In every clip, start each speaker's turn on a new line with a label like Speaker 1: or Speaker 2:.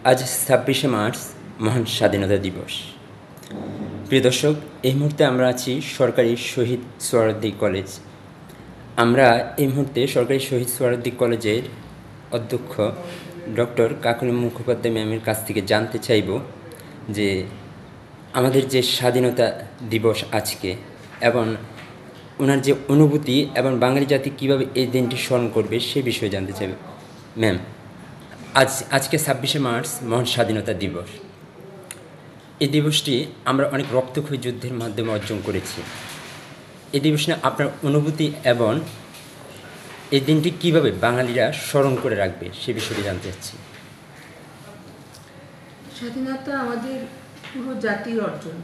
Speaker 1: আজ ২৬শে মার্চ মহান স্বাধীনতা দিবস। প্রিয় দর্শক, এই মুহূর্তে আমরা আছি সরকারি শহীদ সোহরাওয়ার্দী কলেজ। আমরা এই মুহূর্তে সরকারি শহীদ সোহরাওয়ার্দী কলেজের অধ্যক্ষ ডক্টর কাকলি মুখোপাধ্যায় ম্যামের কাছ থেকে জানতে চাইব যে আমাদের যে স্বাধীনতা দিবস আজকে এবং ওনার যে অনুভূতি এবং বাঙালি জাতি কীভাবে এই দিনটি স্মরণ করবে সে বিষয়ে জানতে চাইব। ম্যাম, আজকে ২৬শে মার্চ মহান স্বাধীনতা দিবস। এই দিবসটি আমরা অনেক রক্তক্ষয়ী যুদ্ধের মাধ্যমে অর্জন করেছি। এই দিবস নিয়ে আপনার অনুভূতি এবং এই দিনটি কীভাবে বাঙালিরা স্মরণ করে রাখবে সে বিষয়টি জানতে চাচ্ছি।
Speaker 2: স্বাধীনতা আমাদের পুরো জাতির অর্জন।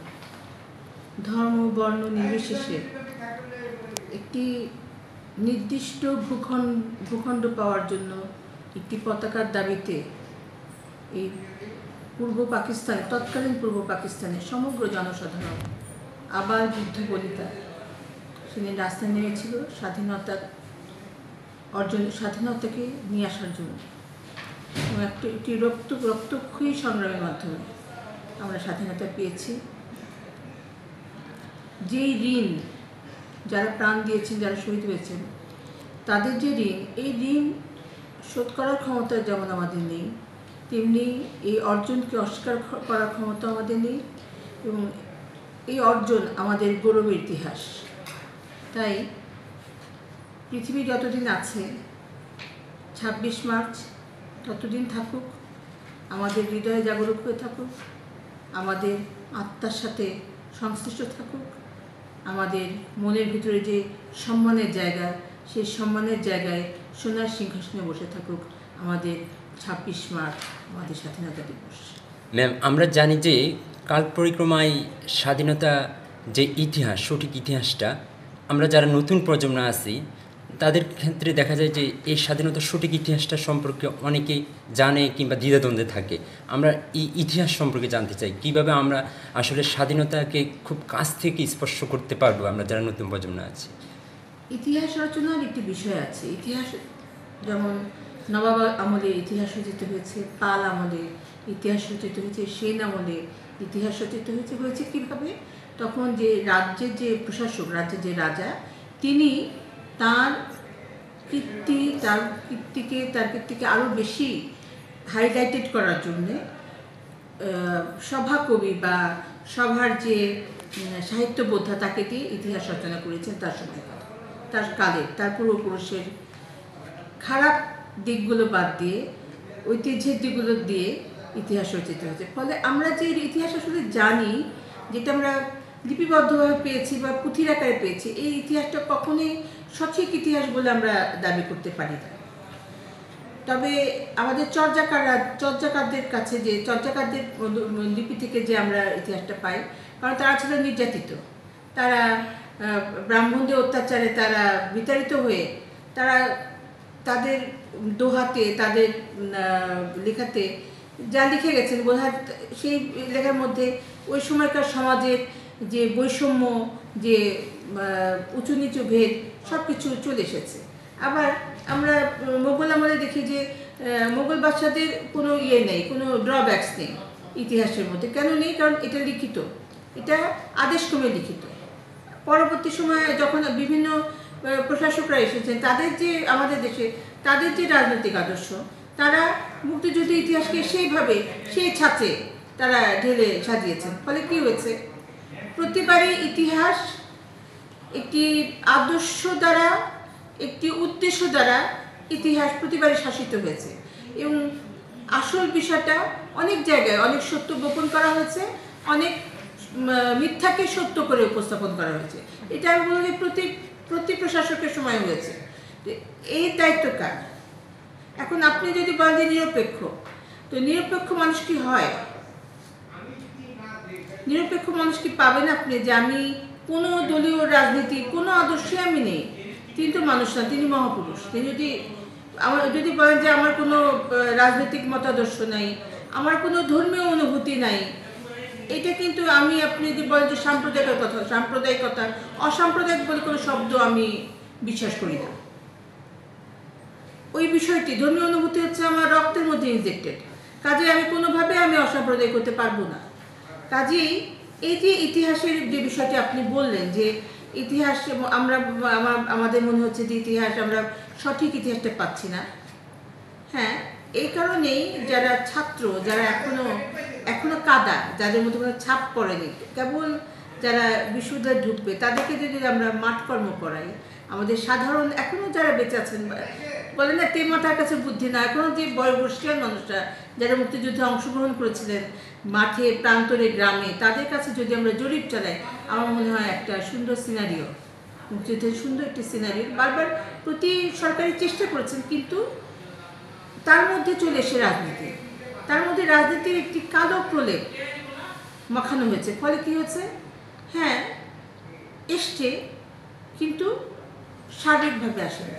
Speaker 2: ধর্ম বর্ণ নির্বিশেষে একটি নির্দিষ্ট ভূখণ্ড পাওয়ার জন্য একটি পতাকার দাবিতে এই তৎকালীন পূর্ব পাকিস্তানের সমগ্র জনসাধারণ আবার যুদ্ধ বলিতা সেদিন রাস্তায় নেমেছিল স্বাধীনতাকে নিয়ে আসার জন্য। একটি রক্তক্ষয়ী সংগ্রামের মাধ্যমে আমরা স্বাধীনতা পেয়েছি। যেই ঋণ যারা প্রাণ দিয়েছেন, যারা শহীদ হয়েছেন, তাদের যে ঋণ, এই ঋণ শোধ করার ক্ষমতা যেমন আমাদের নেই, তেমনি এই অর্জনকে অস্বীকার করার ক্ষমতা আমাদের নেই। এবং এই অর্জন আমাদের গৌরবের ইতিহাস। তাই পৃথিবী যতদিন আছে, ২৬ মার্চ ততদিন থাকুক, আমাদের হৃদয়ে জাগরুক হয়ে থাকুক, আমাদের আত্মার সাথে সংশ্লিষ্ট থাকুক, আমাদের মনের ভিতরে যে সম্মানের জায়গা, সেই সম্মানের জায়গায় সোনার সিংহাসনে বসে থাকুক আমাদের ২৬ মার্চ, আমাদের স্বাধীনতা দিবস।
Speaker 1: ম্যাম, আমরা জানি যে কাল পরিক্রমায় স্বাধীনতা যে ইতিহাস, সঠিক ইতিহাসটা আমরা যারা নতুন প্রজন্ম আছি তাদের ক্ষেত্রে দেখা যায় যে এই স্বাধীনতার সঠিক ইতিহাসটা সম্পর্কে অনেকেই জানে কিংবা দ্বিধাদ্বন্দ্বে থাকে। আমরা এই ইতিহাস সম্পর্কে জানতে চাই, কিভাবে আমরা আসলে স্বাধীনতাকে খুব কাছ থেকে স্পর্শ করতে পারবো আমরা যারা নতুন প্রজন্ম আছি।
Speaker 2: ইতিহাস রচনার একটি বিষয় আছে। ইতিহাস যেমন নবাব আমলে ইতিহাস রচিত হয়েছে, পাল আমলে ইতিহাস রচিত হয়েছে, সেন আমলে ইতিহাস রচিত হয়েছে কীভাবে? তখন যে রাজ্যের যে প্রশাসক, রাজ্যের যে রাজা, তিনি তার কীর্তিকে আরও বেশি হাইলাইটেড করার জন্যে সভাকবি বা সভার যে সাহিত্যবোদ্ধা তাকে দিয়ে ইতিহাস রচনা করেছেন। তার সময়, তার কালে, তার পূর্বপুরুষের খারাপ দিকগুলো বাদ দিয়ে ঐতিহ্যের দিকগুলো দিয়ে ইতিহাস রচিত হয়েছে। ফলে আমরা যে ইতিহাস আসলে জানি, যেটা আমরা লিপিবদ্ধভাবে পেয়েছি বা পুঁথির আকারে পেয়েছি, এই ইতিহাসটা কখনোই সঠিক ইতিহাস বলে আমরা দাবি করতে পারি না। তবে আমাদের চর্যাকারদের কাছে, যে চর্যাকারদের লিপি থেকে যে আমরা ইতিহাসটা পাই, কারণ তারা ছিল নির্যাতিত, তারা ব্রাহ্মণদের অত্যাচারে তারা বিতাড়িত হয়ে তারা তাদের দোহাতে, তাদের লেখাতে যা লিখে গেছেন, বোধহয় সেই লেখার মধ্যে ওই সময়কার সমাজের যে বৈষম্য, যে উঁচু নিচু ভেদ, সব কিছু চলে এসেছে। আবার আমরা মোগল আমলে দেখি যে মোগল বাদশাদের কোনো নেই, কোনো ড্রব্যাকস নেই ইতিহাসের মধ্যে। কেন নেই? কারণ এটা লিখিত, এটা আদেশক্রমে লিখিত। পরবর্তী সময়ে যখন বিভিন্ন প্রশাসকরা এসেছেন, তাদের যে আমাদের দেশে তাদের যে রাজনৈতিক আদর্শ, তারা মুক্তিযুদ্ধের ইতিহাসকে সেই ছাঁচে তারা ঢেলে সাজিয়েছেন। ফলে কী হয়েছে? প্রতিবারই ইতিহাস একটি আদর্শ দ্বারা, একটি উদ্দেশ্য দ্বারা ইতিহাস প্রতিবারই শাসিত হয়েছে। এবং আসল বিষয়টা অনেক জায়গায় অনেক সত্য গোপন করা হয়েছে, অনেক মিথ্যাকে সত্য করে উপস্থাপন করা হয়েছে। এটা আমি বলবো যে প্রতি প্রশাসকের সময় হয়েছে। এই দায়িত্ব কার? এখন আপনি যদি বলেন যে নিরপেক্ষ, তো নিরপেক্ষ মানুষ কি হয়? নিরপেক্ষ মানুষ কি পাবেন আপনি? যে আমি কোনো দলীয় রাজনীতি, কোনো আদর্শে আমি নেই, তিনি তো মানুষ না, তিনি মহাপুরুষ। তিনি যদি বলেন যে আমার কোনো রাজনৈতিক মতাদর্শ নাই, আমার কোনো ধর্মীয় অনুভূতি নাই, এটা কিন্তু আপনি যদি বলেন যে সাম্প্রদায়িকতা, অসাম্প্রদায়িক বলে কোনো শব্দ আমি বিশ্বাস করি না। ওই বিষয়টি, ধর্মীয় অনুভূতি হচ্ছে আমার রক্তের মধ্যে ইনজেক্টেড। কাজে আমি কোনোভাবে আমি অসাম্প্রদায়িক করতে পারবো না। কাজেই এই যে ইতিহাসের যে বিষয়টি আপনি বললেন যে ইতিহাস আমরা আমাদের মনে হচ্ছে যে ইতিহাস আমরা সঠিক ইতিহাসটা পাচ্ছি না। হ্যাঁ, এই কারণেই যারা ছাত্র, যারা এখনো কাদা, যাদের মধ্যে কোনো ছাপ পড়েনি, কেবল যারা বিশ্ববিদ্যালয়ে ঢুকবে তাদেরকে যদি আমরা মাঠকর্ম করাই, আমাদের সাধারণ এখনো যারা বেঁচে আছেন, বলে না তেমাথার কাছে বুদ্ধি না, এখনো যে বয়োবর্ষীয় মানুষরা যারা মুক্তিযুদ্ধে অংশগ্রহণ করেছিলেন মাঠে প্রান্তরে গ্রামে, তাদের কাছে যদি আমরা জরিপ চালাই, আমার মনে হয় একটা সুন্দর সিনারিও, মুক্তিযুদ্ধের সুন্দর একটি সিনারিও বারবার প্রতি সরকারি চেষ্টা করেছেন, কিন্তু তার মধ্যে চলে এসে রাজনীতি, তার মধ্যে রাজনীতির একটি কালো প্রলেপ মাখানো হয়েছে। ফলে কি হচ্ছে, হ্যাঁ এসছে কিন্তু সার্বিকভাবে আসে না।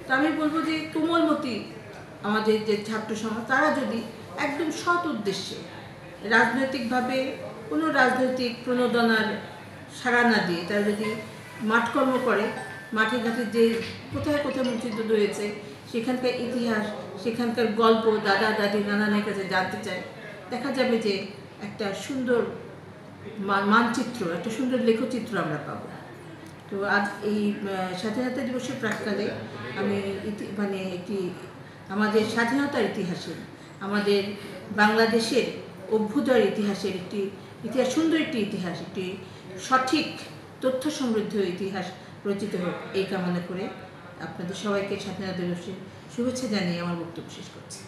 Speaker 2: তো আমি বলবো যে কোমলমতি আমাদের যে ছাত্র সমাজ, তারা যদি একদম সৎ উদ্দেশ্যে রাজনৈতিকভাবে কোনো রাজনৈতিক প্রণোদনার সাড়া না দিয়ে তারা যদি মাঠকর্ম করে, মাঠে ঘাটে যে কোথায় কোথায় মুক্তিযুদ্ধ হয়েছে সেখানকার ইতিহাস, সেখানকার গল্প দাদা দাদি নানানের কাছে জানতে চায়, দেখা যাবে যে একটা সুন্দর মানচিত্র, একটা সুন্দর লেখচিত্র আমরা পাবো। তো আজ এই স্বাধীনতা দিবসের প্রাক্কালে আমি একটি আমাদের স্বাধীনতার ইতিহাসে, আমাদের বাংলাদেশের অভ্যুদয়ের ইতিহাসের একটি ইতিহাস, সুন্দর একটি ইতিহাস, একটি সঠিক তথ্য সমৃদ্ধ ইতিহাস রচিত হোক এই কামনা করে আপনাদের সবাইকে স্বাধীনতা দিবসের শুভেচ্ছা জানিয়ে আমার বক্তব্য শেষ করছি।